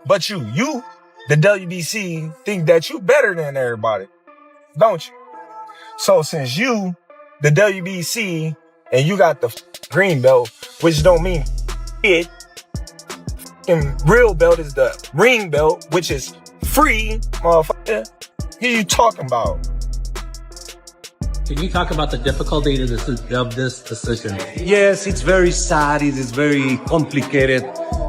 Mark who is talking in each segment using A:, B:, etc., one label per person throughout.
A: But you, the WBC, think that you better than everybody, don't you? So since you, the WBC, and you got the green belt, which don't mean it, and real belt is the ring belt, which is free, motherfucker. Who you talking about?
B: Can you talk about the difficulty of this decision?
C: Yes, it's very sad. It is very complicated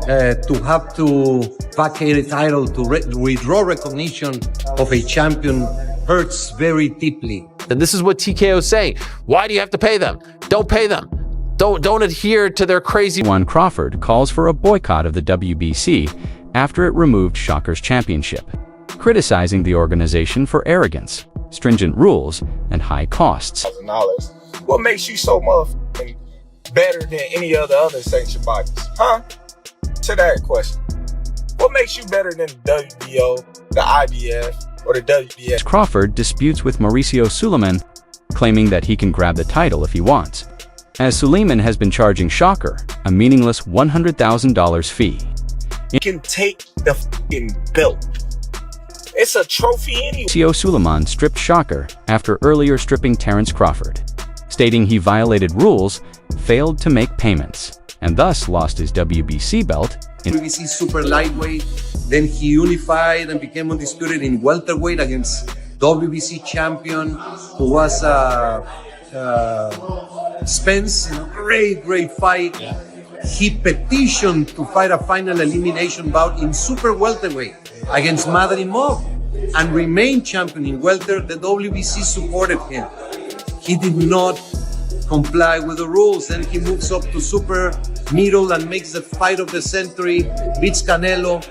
C: to have to vacate a title, to withdraw recognition of a champion hurts very deeply.
D: And this is what TKO is saying. Why do you have to pay them? Don't pay them. Don't adhere to their crazy. Crawford calls for a boycott of the WBC after it removed Shakur's championship, criticizing the organization for arrogance, stringent rules, and high costs.
A: What makes you so motherfucking better than any other sanctioned bodies? Huh? To that question. What makes you better than the WBO, the IBF, or the WBS?
D: Crawford disputes with Mauricio Suleiman, claiming that he can grab the title if he wants, as Suleiman has been charging Shakur a meaningless $100,000 fee.
A: You can take the fucking belt. It's a trophy anyway.
D: Mauricio Suleiman stripped Shakur after earlier stripping Terence Crawford, stating he violated rules, failed to make payments, and thus lost his WBC belt.
C: WBC super lightweight, then he unified and became undisputed in welterweight against WBC champion, who was Spence. Great fight. He petitioned to fight a final elimination bout in super welterweight against Madrimov and remained champion in welter. The WBC supported him. He did not comply with the rules, and he moves up to super middle and makes the fight of the century, beats Canelo,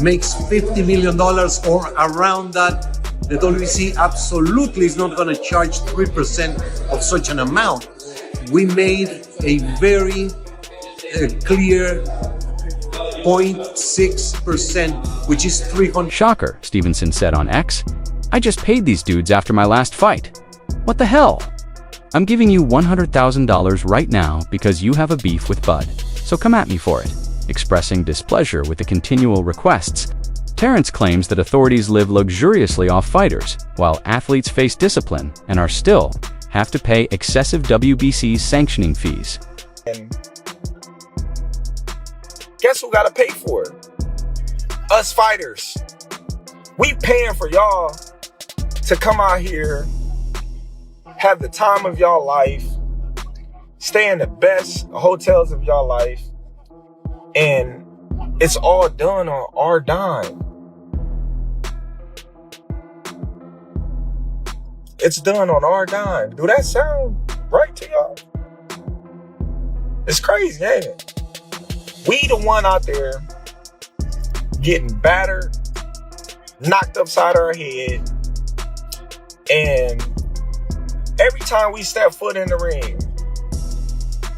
C: makes $50 million or around that. The WBC absolutely is not going to charge 3% of such an amount. We made a very clear 0.6%, which is 300.
D: Shakur Stevenson said on X, "I just paid these dudes after my last fight. What the hell? I'm giving you $100,000 right now because you have a beef with Bud, so come at me for it," expressing displeasure with the continual requests. Terence claims that authorities live luxuriously off fighters, while athletes face discipline and are still have to pay excessive WBC sanctioning fees.
A: And guess who got to pay for it? Us fighters. We paying for y'all to come out here, have the time of y'all life, stay in the best hotels of y'all life, and it's all done on our dime. It's done on our dime. Do that sound right to y'all? It's crazy, ain't it? We the one out there getting battered, knocked upside our head, and every time we step foot in the ring,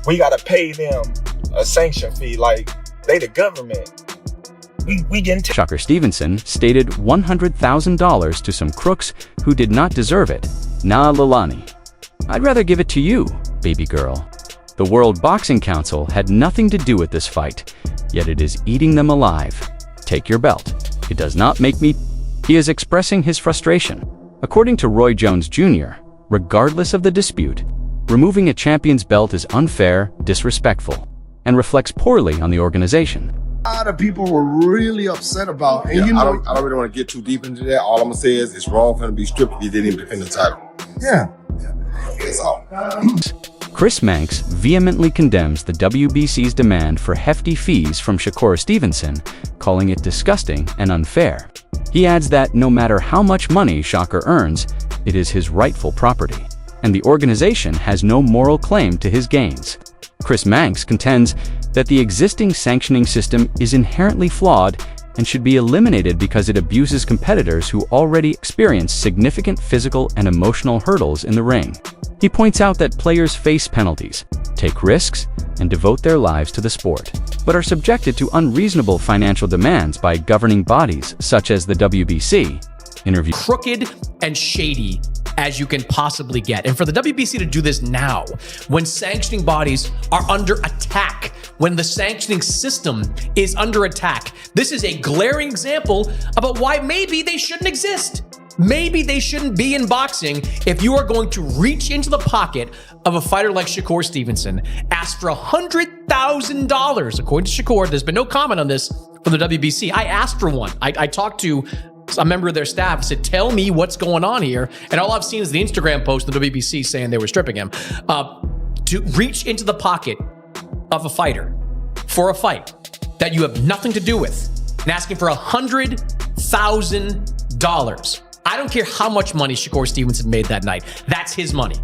A: we gotta pay them a sanction fee like they the government. We getting
D: Shakur Stevenson stated $100,000 to some crooks who did not deserve it. Nah, Lalani. I'd rather give it to you, baby girl. The World Boxing Council had nothing to do with this fight, yet it is eating them alive. Take your belt. It does not make me. He is expressing his frustration. According to Roy Jones Jr., regardless of the dispute, removing a champion's belt is unfair, disrespectful, and reflects poorly on the organization.
E: A lot of people were really upset about it. And
F: I don't really want to get too deep into that. All I'm going to say is it's wrong for him to be stripped if he didn't even defend the title.
E: Yeah.
F: That's all.
D: Chris Manx vehemently condemns the WBC's demand for hefty fees from Shakur Stevenson, calling it disgusting and unfair. He adds that no matter how much money Shakur earns, it is his rightful property, and the organization has no moral claim to his gains. Chris Manx contends that the existing sanctioning system is inherently flawed and should be eliminated because it abuses competitors who already experience significant physical and emotional hurdles in the ring. He points out that players face penalties, take risks, and devote their lives to the sport, but are subjected to unreasonable financial demands by governing bodies such as the WBC.
G: Crooked and shady as you can possibly get. And for the WBC to do this now, when sanctioning bodies are under attack, when the sanctioning system is under attack, this is a glaring example about why maybe they shouldn't exist. Maybe they shouldn't be in boxing if you are going to reach into the pocket of a fighter like Shakur Stevenson, ask for $100,000. According to Shakur, there's been no comment on this from the WBC. I asked for one. I talked to a member of their staff and said, tell me what's going on here. And all I've seen is the Instagram post of the WBC saying they were stripping him. To reach into the pocket of a fighter for a fight that you have nothing to do with and asking for $100,000. I don't care how much money Shakur Stevenson made that night. That's his money.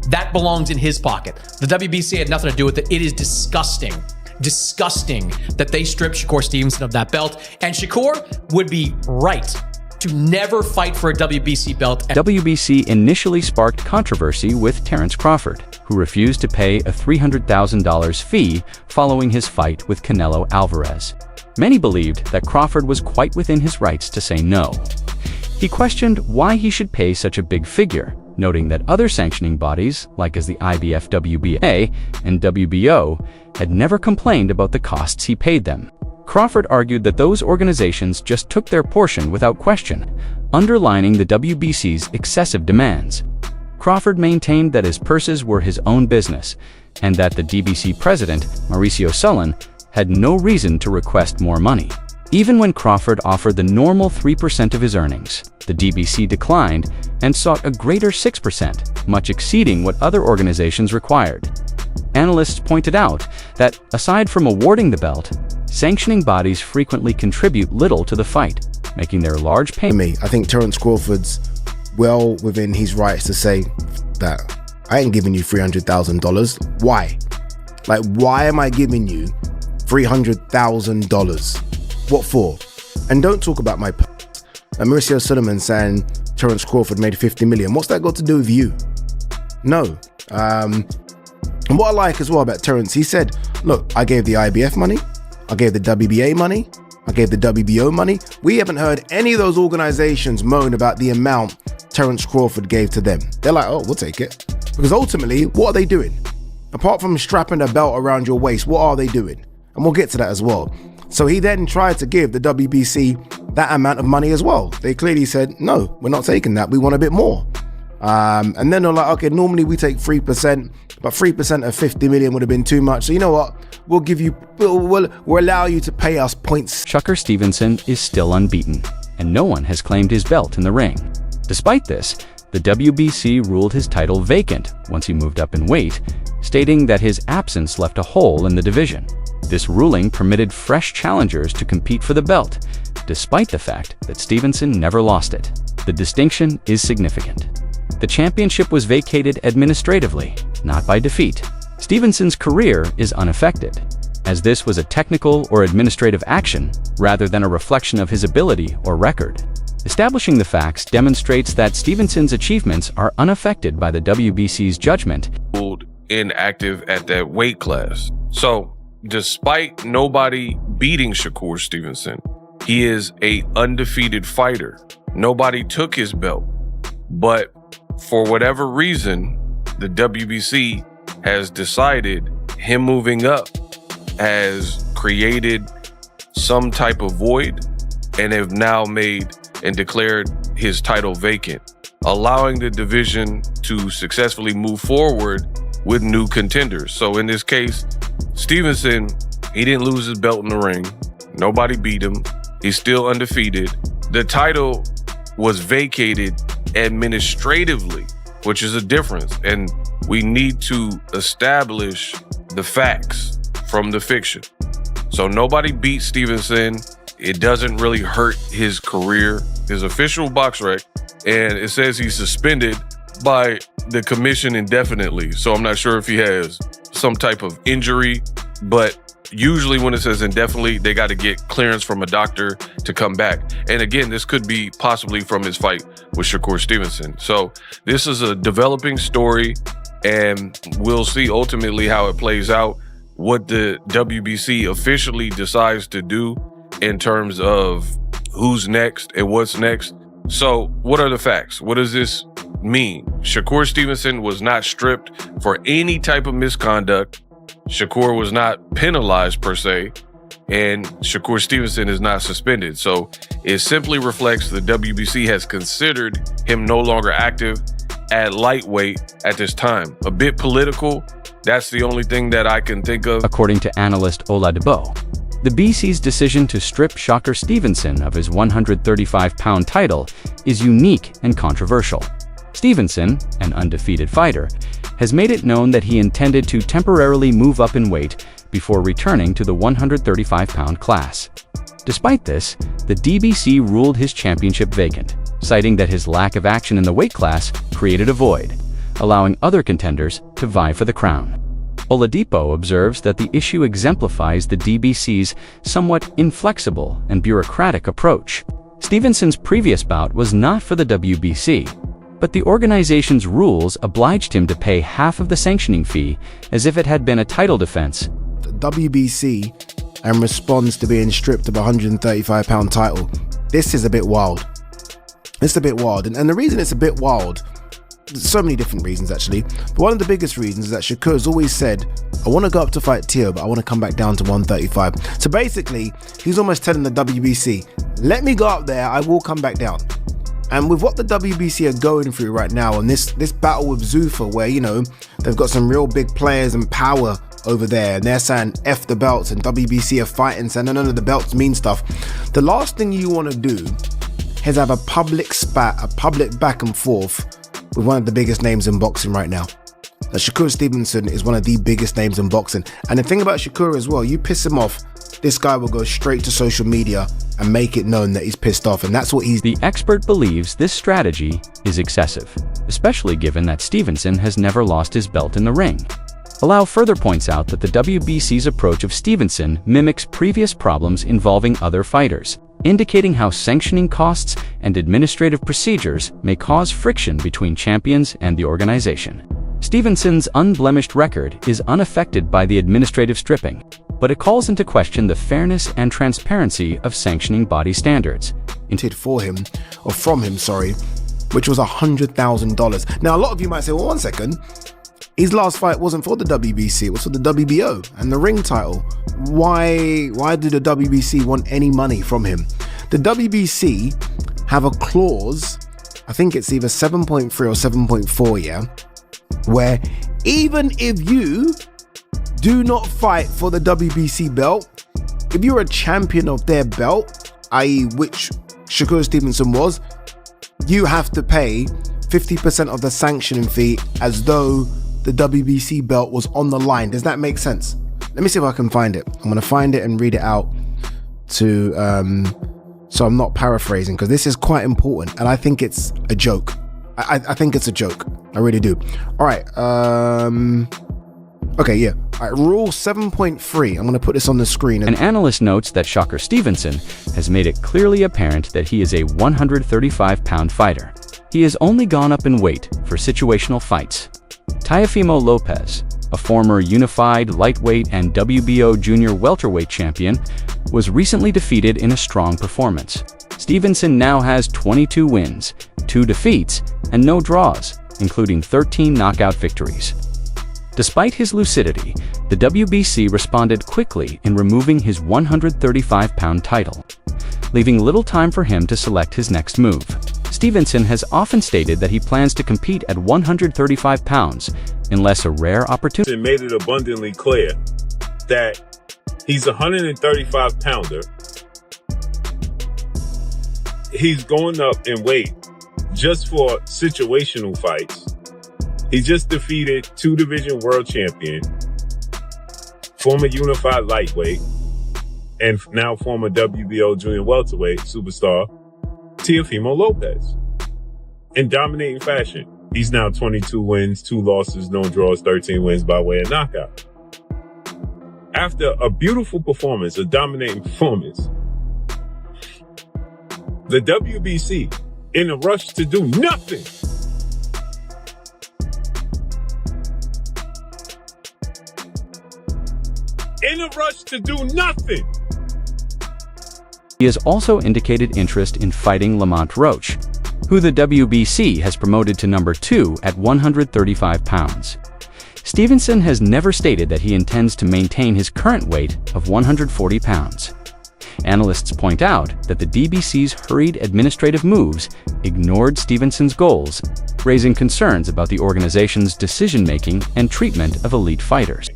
G: That belongs in his pocket. The WBC had nothing to do with it. It is disgusting. Disgusting that they stripped Shakur Stevenson of that belt. And Shakur would be right to never fight for a WBC belt.
D: WBC initially sparked controversy with Terence Crawford, who refused to pay a $300,000 fee following his fight with Canelo Alvarez. Many believed that Crawford was quite within his rights to say no. He questioned why he should pay such a big figure, noting that other sanctioning bodies, like as the IBF WBA and WBO, had never complained about the costs he paid them. Crawford argued that those organizations just took their portion without question, underlining the WBC's excessive demands. Crawford maintained that his purses were his own business, and that the DBC president, Mauricio Sullen, had no reason to request more money. Even when Crawford offered the normal 3% of his earnings, the DBC declined and sought a greater 6%, much exceeding what other organizations required. Analysts pointed out that, aside from awarding the belt, sanctioning bodies frequently contribute little to the fight, making their large payments.
E: I think Terence Crawford's well within his rights to say that I ain't giving you $300,000. Why? Like, why am I giving you $300,000? What for? And don't talk about my purse. And Mauricio Sullivan saying Terence Crawford made 50 million. What's that got to do with you? No. And what I like as well about Terence, he said, look, I gave the IBF money, I gave the WBA money, I gave the WBO money. We haven't heard any of those organizations moan about the amount Terence Crawford gave to them. They're like, oh, we'll take it. Because ultimately, what are they doing? Apart from strapping a belt around your waist, what are they doing? And we'll get to that as well. So he then tried to give the WBC that amount of money as well. They clearly said, no, we're not taking that. We want a bit more. And then they're like, okay, normally we take 3%, but 3% of 50 million would have been too much. So you know what? We'll allow you to pay us points.
D: Shakur Stevenson is still unbeaten, and no one has claimed his belt in the ring. Despite this, the WBC ruled his title vacant once he moved up in weight, stating that his absence left a hole in the division. This ruling permitted fresh challengers to compete for the belt, despite the fact that Stevenson never lost it. The distinction is significant. The championship was vacated administratively, not by defeat. Stevenson's career is unaffected, as this was a technical or administrative action rather than a reflection of his ability or record. Establishing the facts demonstrates that Stevenson's achievements are unaffected by the WBC's judgment.
H: Inactive at that weight class. So, despite nobody beating Shakur Stevenson, he is an undefeated fighter. Nobody took his belt. But for whatever reason, the WBC has decided him moving up has created some type of void and have now made and declared his title vacant, allowing the division to successfully move forward with new contenders. So in this case, Stevenson, he didn't lose his belt in the ring. Nobody beat him. He's still undefeated. The title was vacated administratively, which is a difference. And we need to establish the facts from the fiction. So nobody beat Stevenson. It doesn't really hurt his career, his official box rec. And it says he's suspended by the commission indefinitely. So I'm not sure if he has some type of injury, but usually when it says indefinitely, they got to get clearance from a doctor to come back. And again, this could be possibly from his fight with Shakur Stevenson. So this is a developing story, and we'll see ultimately how it plays out, what the WBC officially decides to do in terms of who's next and what's next. So what are the facts? What does this mean. Shakur Stevenson was not stripped for any type of misconduct. Shakur was not penalized per se, and Shakur Stevenson is not suspended. So it simply reflects the WBC has considered him no longer active at lightweight at this time. A bit political. That's the only thing that I can think of.
D: According to analyst Oladipo, the BC's decision to strip Shakur Stevenson of his 135-pound title is unique and controversial. Stevenson, an undefeated fighter, has made it known that he intended to temporarily move up in weight before returning to the 135-pound class. Despite this, the WBC ruled his championship vacant, citing that his lack of action in the weight class created a void, allowing other contenders to vie for the crown. Oladipo observes that the issue exemplifies the WBC's somewhat inflexible and bureaucratic approach. Stevenson's previous bout was not for the WBC, but the organization's rules obliged him to pay half of the sanctioning fee as if it had been a title defense.
E: The WBC, in response to being stripped of a 135-pound title, this is a bit wild. It's a bit wild, and the reason it's a bit wild, there's so many different reasons actually, but one of the biggest reasons is that Shakur has always said, I want to go up to fight Teo, but I want to come back down to 135. So basically, he's almost telling the WBC, let me go up there, I will come back down. And with what the WBC are going through right now, and this battle with Zuffa, where, you know, they've got some real big players and power over there, and they're saying F the belts, and WBC are fighting, saying none of the belts mean stuff. The last thing you want to do is have a public spat, a public back and forth with one of the biggest names in boxing right now. Shakur Stevenson is one of the biggest names in boxing. And the thing about Shakur as well, you piss him off, this guy will go straight to social media and make it known that he's pissed off, and that's what he's...
D: The expert believes this strategy is excessive, especially given that Stevenson has never lost his belt in the ring. Allow further points out that the WBC's approach of Stevenson mimics previous problems involving other fighters, indicating how sanctioning costs and administrative procedures may cause friction between champions and the organization. Stevenson's unblemished record is unaffected by the administrative stripping, but it calls into question the fairness and transparency of sanctioning body standards.
E: For him, or from him, sorry, which was $100,000. Now, a lot of you might say, well, one second, his last fight wasn't for the WBC, it was for the WBO and the ring title. Why did the WBC want any money from him? The WBC have a clause, I think it's either 7.3 or 7.4, yeah, where even if you do not fight for the WBC belt, if you're a champion of their belt, i.e. which Shakur Stevenson was, you have to pay 50% of the sanctioning fee as though the WBC belt was on the line. Does that make sense? Let me see if I can find it. I'm going to find it and read it out to so I'm not paraphrasing, because this is quite important and I think it's a joke. I think it's a joke. I really do. All right. Okay, yeah. All right, rule 7.3. I'm going to put this on the screen.
D: An analyst notes that Shakur Stevenson has made it clearly apparent that he is a 135-pound fighter. He has only gone up in weight for situational fights. Teofimo Lopez, a former unified lightweight and WBO junior welterweight champion, was recently defeated in a strong performance. Stevenson now has 22 wins, 2 defeats, and no draws, including 13 knockout victories. Despite his lucidity, the WBC responded quickly in removing his 135-pound title, leaving little time for him to select his next move. Stevenson has often stated that he plans to compete at 135 pounds unless a rare opportunity...
I: It made it abundantly clear that he's a 135-pounder. He's going up in weight just for situational fights. He just defeated 2-division world champion, former unified lightweight, and now former WBO junior welterweight superstar, Teofimo Lopez, in dominating fashion. He's now 22 wins, 2 losses, no draws, 13 wins by way of knockout. After a beautiful performance, a dominating performance, the WBC, in a rush to do nothing,
D: He has also indicated interest in fighting Lamont Roach, who the WBC has promoted to number 2 at 135 pounds. Stevenson has never stated that he intends to maintain his current weight of 140 pounds. Analysts point out that the DBC's hurried administrative moves ignored Stevenson's goals, raising concerns about the organization's decision-making and treatment of elite fighters.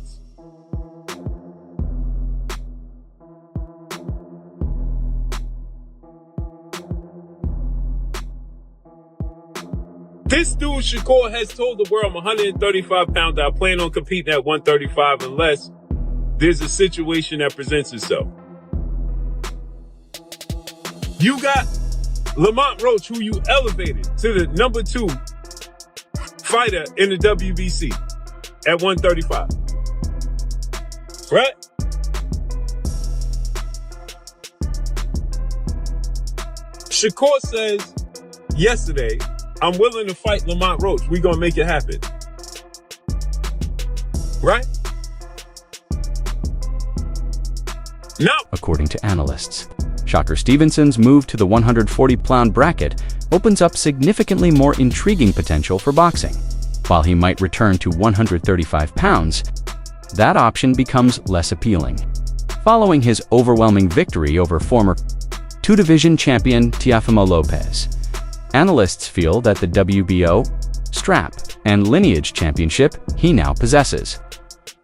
I: This dude, Shakur, has told the world I'm 135 pounds. I plan on competing at 135 unless there's a situation that presents itself. You got Lamont Roach, who you elevated to the number 2 fighter in the WBC at 135. Right? Shakur says yesterday, I'm willing to fight Lamont Roach. We're going to make it happen. Right? No.
D: According to analysts, Shakur Stevenson's move to the 140-pound bracket opens up significantly more intriguing potential for boxing. While he might return to 135 pounds, that option becomes less appealing. Following his overwhelming victory over former 2-division champion Teofimo Lopez, analysts feel that the WBO, strap, and lineage championship he now possesses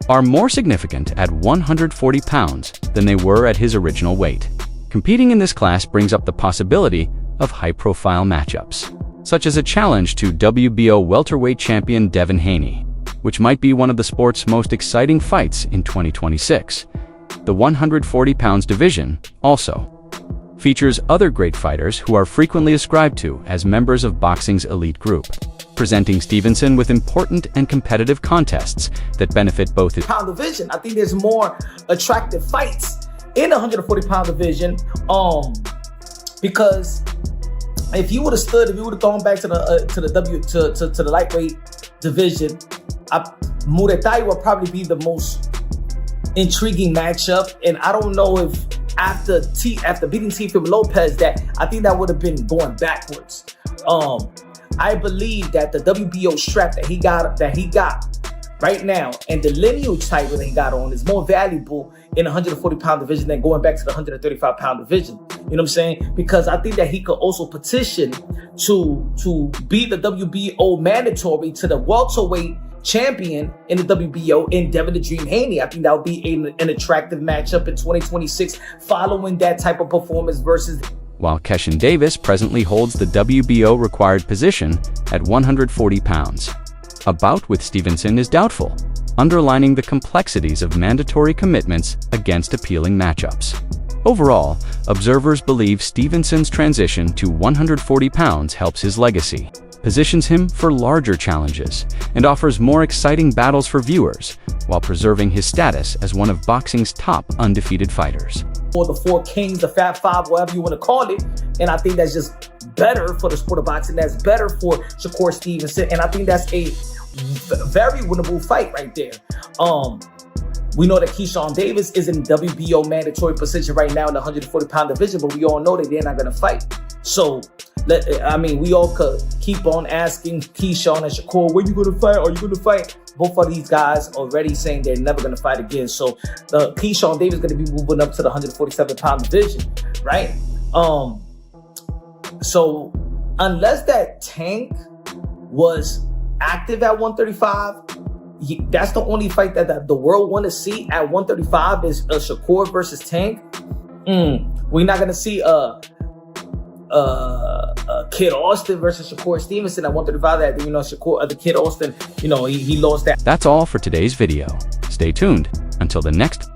D: are more significant at 140 pounds than they were at his original weight. Competing in this class brings up the possibility of high-profile matchups, such as a challenge to WBO welterweight champion Devin Haney, which might be one of the sport's most exciting fights in 2026. The 140 pounds division also features other great fighters who are frequently ascribed to as members of boxing's elite group, presenting Stevenson with important and competitive contests that benefit both his
J: pound division. I think there's more attractive fights in the 140-pound division, because if you would have gone back to the lightweight division, Muay Thai would probably be the most intriguing matchup, and I don't know if after beating Teofimo Lopez, that I think that would have been going backwards. I believe that the WBO strap that he got right now and the lineage title that he got on is more valuable in the 140-pound division than going back to the 135-pound division. You know what I'm saying? Because I think that he could also petition to be the WBO mandatory to the welterweight champion in the WBO in Devin the Dream Haney. I think that would be an attractive matchup in 2026 following that type of performance versus...
D: While Keshin Davis presently holds the WBO required position at 140 pounds. A bout with Stevenson is doubtful, underlining the complexities of mandatory commitments against appealing matchups. Overall, observers believe Stevenson's transition to 140 pounds helps his legacy, positions him for larger challenges, and offers more exciting battles for viewers, while preserving his status as one of boxing's top undefeated fighters.
J: Or the 4 kings, the Fat 5, whatever you want to call it, and I think that's just better for the sport of boxing. That's better for Shakur Stevenson, and I think that's a very winnable fight right there. We know that Keyshawn Davis is in WBO mandatory position right now in the 140-pound division, but we all know that they're not going to fight. So, we all could keep on asking Keyshawn and Shakur, when you going to fight? Are you going to fight? Both of these guys already saying they're never going to fight again. So, Keyshawn Davis is going to be moving up to the 147-pound division, right? So, unless that Tank was active at 135, that's the only fight that the world want to see at 135 is Shakur versus Tank. We're not going to see Kid Austin versus Shakur Stevenson at 135. That Shakur, the Kid Austin, he lost that.
D: That's all for today's video. Stay tuned until the next